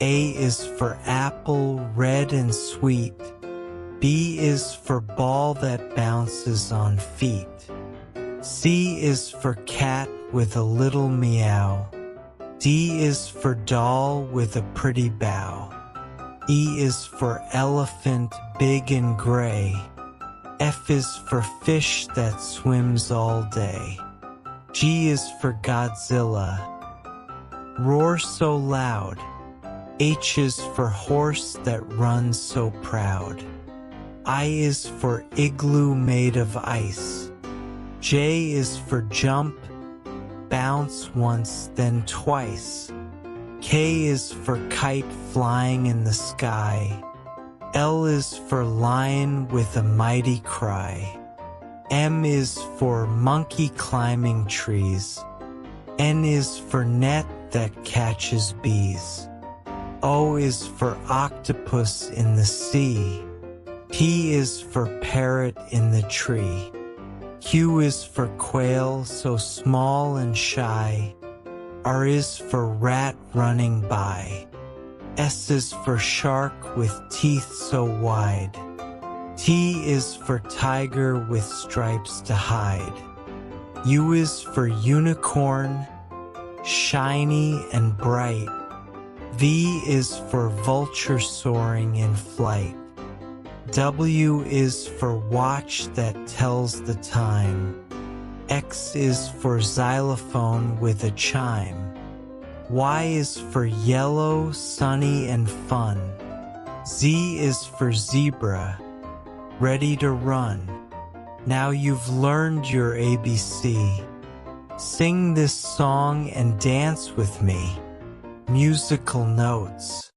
A is for apple, red and sweet. B is for ball that bounces on feet. C is for cat with a little meow. D is for doll with a pretty bow. E is for elephant, big and gray. F is for fish that swims all day. G is for Godzilla, roar so loud. H is for horse that runs so proud. I is for igloo made of ice. J is for jump, bounce once then twice. K is for kite flying in the sky. L is for lion with a mighty cry. M is for monkey climbing trees. N is for net that catches bees. O is for octopus in the sea. P is for parrot in the tree. Q is for quail so small and shy. R is for rat running by. S is for shark with teeth so wide. T is for tiger with stripes to hide. U is for unicorn, shiny and bright. V is for vulture soaring in flight. W is for watch that tells the time. X is for xylophone with a chime. Y is for yellow, sunny and fun. Z is for zebra, ready to run. Now you've learned your ABC. Sing this song and dance with me. Musical notes.